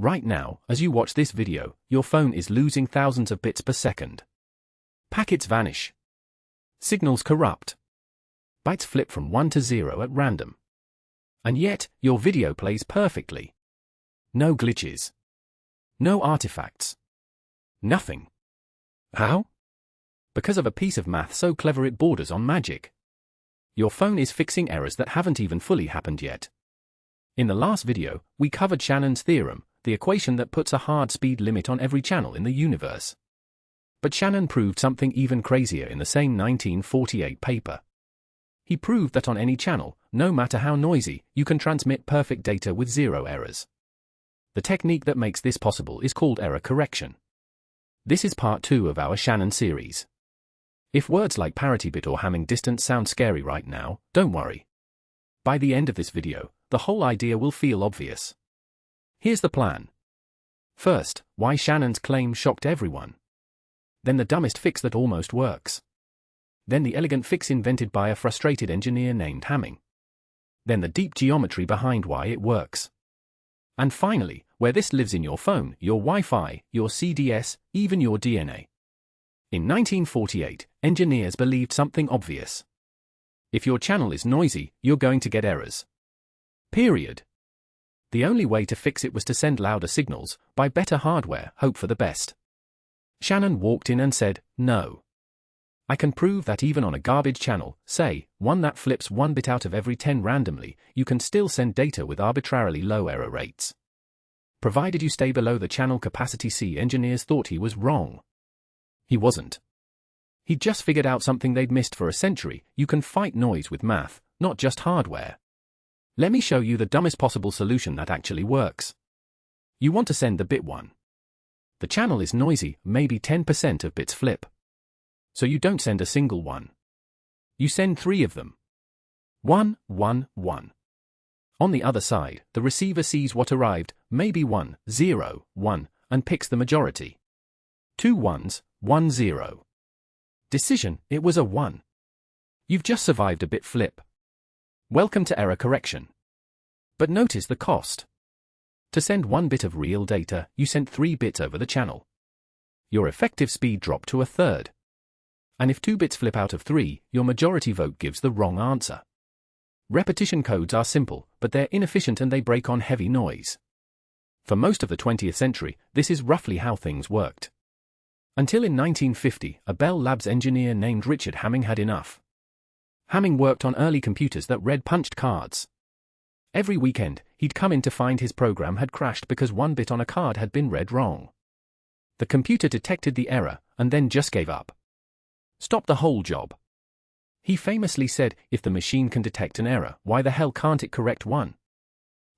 Right now, as you watch this video, your phone is losing thousands of bits per second. Packets vanish. Signals corrupt. Bytes flip from 1 to 0 at random. And yet, your video plays perfectly. No glitches. No artifacts. Nothing. How? Because of a piece of math so clever it borders on magic. Your phone is fixing errors that haven't even fully happened yet. In the last video, we covered Shannon's theorem, the equation that puts a hard speed limit on every channel in the universe. But Shannon proved something even crazier in the same 1948 paper. He proved that on any channel, no matter how noisy, you can transmit perfect data with zero errors. The technique that makes this possible is called error correction. This is part 2 of our Shannon series. If words like parity bit or Hamming distance sound scary right now, don't worry. By the end of this video, the whole idea will feel obvious. Here's the plan. First, why Shannon's claim shocked everyone. Then the dumbest fix that almost works. Then the elegant fix invented by a frustrated engineer named Hamming. Then the deep geometry behind why it works. And finally, where this lives in your phone, your Wi-Fi, your CDS, even your DNA. In 1948, engineers believed something obvious. If your channel is noisy, you're going to get errors. Period. The only way to fix it was to send louder signals, buy better hardware, hope for the best. Shannon walked in and said, "No. I can prove that even on a garbage channel, say, one that flips 1 bit out of every 10 randomly, you can still send data with arbitrarily low error rates. Provided you stay below the channel capacity." Engineers thought he was wrong. He wasn't. He'd just figured out something they'd missed for a century: you can fight noise with math, not just hardware. Let me show you the dumbest possible solution that actually works. You want to send the bit 1. The channel is noisy, maybe 10% of bits flip. So you don't send a single one. You send 3 of them. 1, 1, 1. On the other side, the receiver sees what arrived, maybe 1, 0, 1, and picks the majority. 2 ones, 1, 0. Decision: it was a 1. You've just survived a bit flip. Welcome to error correction. But notice the cost. To send 1 bit of real data, you sent 3 bits over the channel. Your effective speed dropped to 1/3. And if 2 bits flip out of 3, your majority vote gives the wrong answer. Repetition codes are simple, but they're inefficient and they break on heavy noise. For most of the 20th century, this is roughly how things worked. Until in 1950, a Bell Labs engineer named Richard Hamming had enough. Hamming worked on early computers that read punched cards. Every weekend, he'd come in to find his program had crashed because 1 bit on a card had been read wrong. The computer detected the error, and then just gave up. Stopped the whole job. He famously said, if the machine can detect an error, why the hell can't it correct one?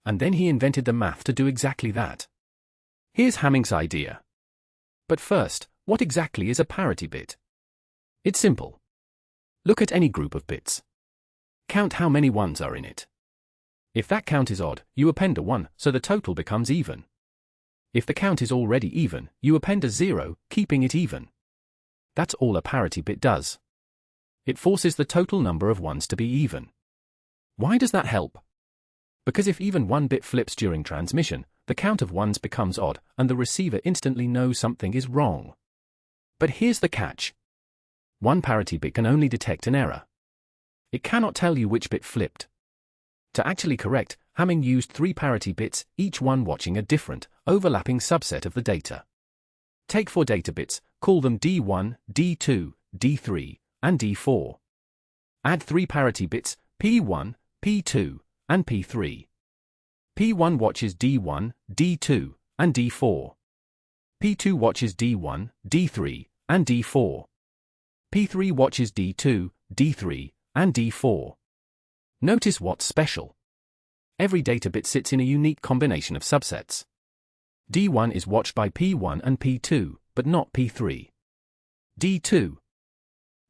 And then he invented the math to do exactly that. Here's Hamming's idea. But first, what exactly is a parity bit? It's simple. Look at any group of bits. Count how many ones are in it. If that count is odd, you append a 1, so the total becomes even. If the count is already even, you append a 0, keeping it even. That's all a parity bit does. It forces the total number of ones to be even. Why does that help? Because if even 1 bit flips during transmission, the count of ones becomes odd, and the receiver instantly knows something is wrong. But here's the catch. 1 parity bit can only detect an error. It cannot tell you which bit flipped. To actually correct, Hamming used 3 parity bits, each one watching a different, overlapping subset of the data. Take 4 data bits, call them D1, D2, D3, and D4. Add 3 parity bits, P1, P2, and P3. P1 watches D1, D2, and D4. P2 watches D1, D3, and D4. P3 watches D2, D3, and D4. Notice what's special. Every data bit sits in a unique combination of subsets. D1 is watched by P1 and P2, but not P3. D2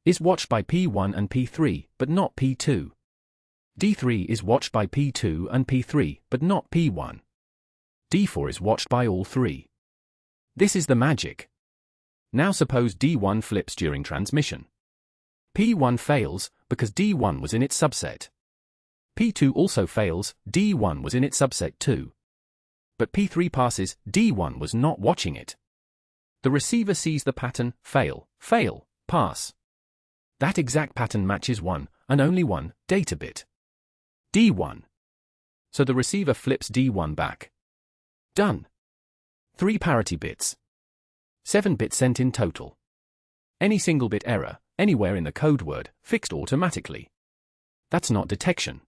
is watched by P1 and P3, but not P2. D3 is watched by P2 and P3, but not P1. D4 is watched by all 3. This is the magic. Now suppose D1 flips during transmission. P1 fails, because D1 was in its subset. P2 also fails, D1 was in its subset too. But P3 passes, D1 was not watching it. The receiver sees the pattern, fail, fail, pass. That exact pattern matches one, and only one, data bit. D1. So the receiver flips D1 back. Done. 3 parity bits. 7 bits sent in total. Any single bit error, anywhere in the code word, fixed automatically. That's not detection.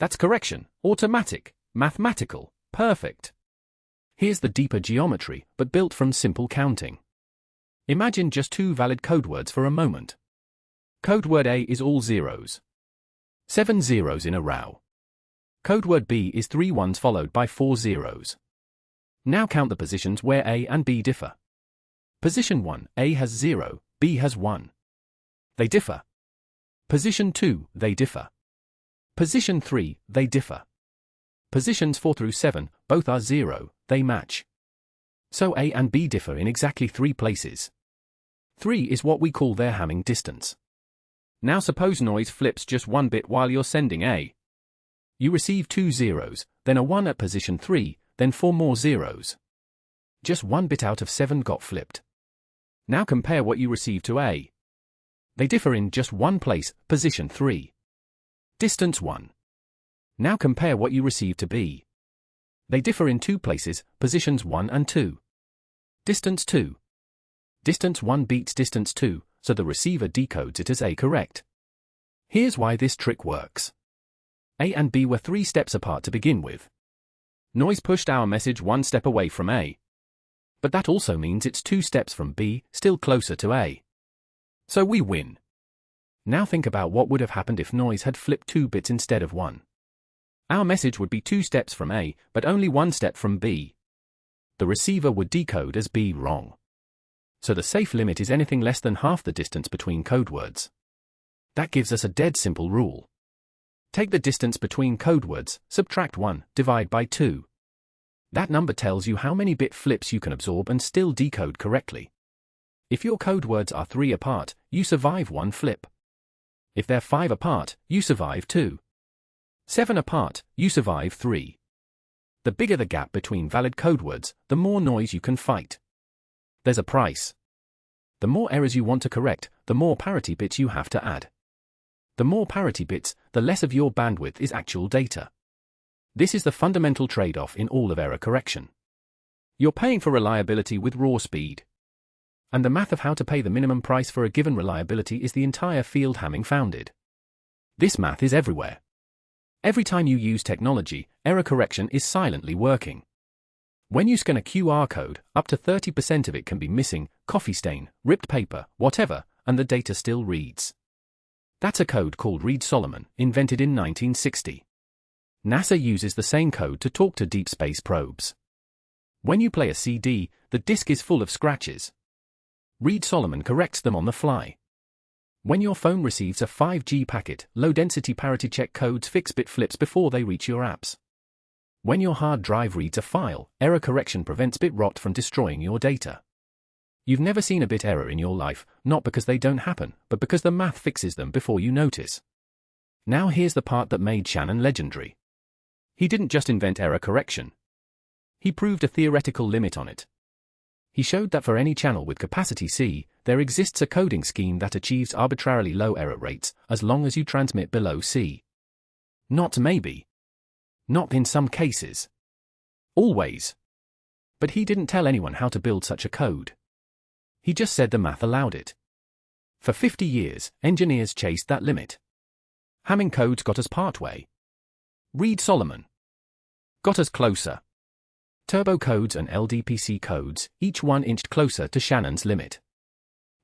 That's correction, automatic, mathematical, perfect. Here's the deeper geometry, but built from simple counting. Imagine just 2 valid code words for a moment. Code word A is all zeros. 7 zeros in a row. Code word B is 3 ones followed by 4 zeros. Now count the positions where A and B differ. Position 1, A has 0, B has 1. They differ. Position 2, they differ. Position 3, they differ. Positions 4 through 7, both are 0, they match. So A and B differ in exactly 3 places. 3 is what we call their Hamming distance. Now suppose noise flips just 1 bit while you're sending A. You receive 2 zeros, then a 1 at position 3, then 4 more zeros. Just 1 bit out of 7 got flipped. Now compare what you receive to A. They differ in just 1 place, position 3. Distance 1. Now compare what you receive to B. They differ in 2 places, positions 1 and 2. Distance 2. Distance 1 beats distance 2, so the receiver decodes it as A correct. Here's why this trick works. A and B were 3 steps apart to begin with. Noise pushed our message 1 step away from A. But that also means it's 2 steps from B, still closer to A. So we win. Now think about what would have happened if noise had flipped 2 bits instead of 1. Our message would be 2 steps from A, but only 1 step from B. The receiver would decode as B wrong. So the safe limit is anything less than half the distance between code words. That gives us a dead simple rule. Take the distance between code words, subtract 1, divide by 2. That number tells you how many bit flips you can absorb and still decode correctly. If your code words are 3 apart, you survive 1 flip. If they're 5 apart, you survive 2. 7 apart, you survive 3. The bigger the gap between valid code words, the more noise you can fight. There's a price. The more errors you want to correct, the more parity bits you have to add. The more parity bits, the less of your bandwidth is actual data. This is the fundamental trade-off in all of error correction. You're paying for reliability with raw speed. And the math of how to pay the minimum price for a given reliability is the entire field Hamming founded. This math is everywhere. Every time you use technology, error correction is silently working. When you scan a QR code, up to 30% of it can be missing, coffee stain, ripped paper, whatever, and the data still reads. That's a code called Reed-Solomon, invented in 1960. NASA uses the same code to talk to deep space probes. When you play a CD, the disc is full of scratches. Reed-Solomon corrects them on the fly. When your phone receives a 5G packet, low-density parity check codes fix bit flips before they reach your apps. When your hard drive reads a file, error correction prevents bit rot from destroying your data. You've never seen a bit error in your life, not because they don't happen, but because the math fixes them before you notice. Now here's the part that made Shannon legendary. He didn't just invent error correction. He proved a theoretical limit on it. He showed that for any channel with capacity C, there exists a coding scheme that achieves arbitrarily low error rates, as long as you transmit below C. Not maybe. Not in some cases. Always. But he didn't tell anyone how to build such a code. He just said the math allowed it. For 50 years, engineers chased that limit. Hamming codes got us partway. Reed-Solomon got us closer. Turbo codes and LDPC codes, each one inched closer to Shannon's limit.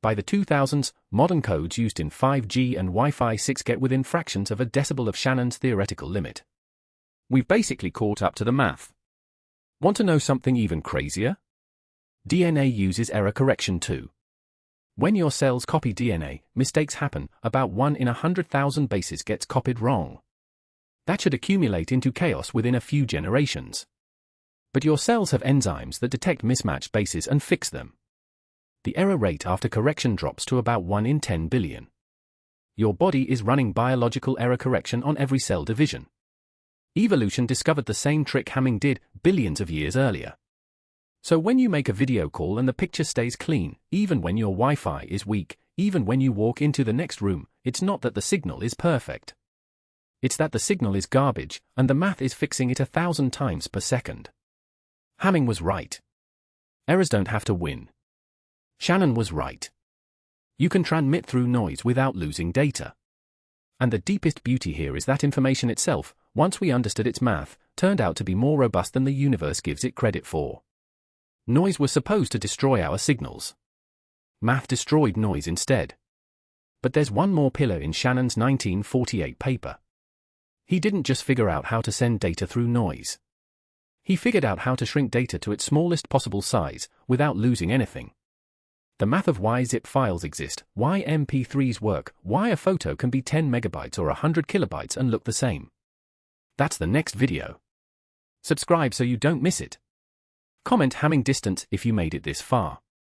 By the 2000s, modern codes used in 5G and Wi-Fi 6 get within fractions of a decibel of Shannon's theoretical limit. We've basically caught up to the math. Want to know something even crazier? DNA uses error correction too. When your cells copy DNA, mistakes happen, about 1 in 100,000 bases gets copied wrong. That should accumulate into chaos within a few generations. But your cells have enzymes that detect mismatched bases and fix them. The error rate after correction drops to about 1 in 10 billion. Your body is running biological error correction on every cell division. Evolution discovered the same trick Hamming did billions of years earlier. So when you make a video call and the picture stays clean, even when your Wi-Fi is weak, even when you walk into the next room, it's not that the signal is perfect. It's that the signal is garbage, and the math is fixing it 1,000 times per second. Hamming was right. Errors don't have to win. Shannon was right. You can transmit through noise without losing data. And the deepest beauty here is that information itself, once we understood its math, turned out to be more robust than the universe gives it credit for. Noise was supposed to destroy our signals. Math destroyed noise instead. But there's one more pillar in Shannon's 1948 paper. He didn't just figure out how to send data through noise. He figured out how to shrink data to its smallest possible size, without losing anything. The math of why zip files exist, why MP3s work, why a photo can be 10 megabytes or 100 kilobytes and look the same. That's the next video. Subscribe so you don't miss it. Comment Hamming distance if you made it this far.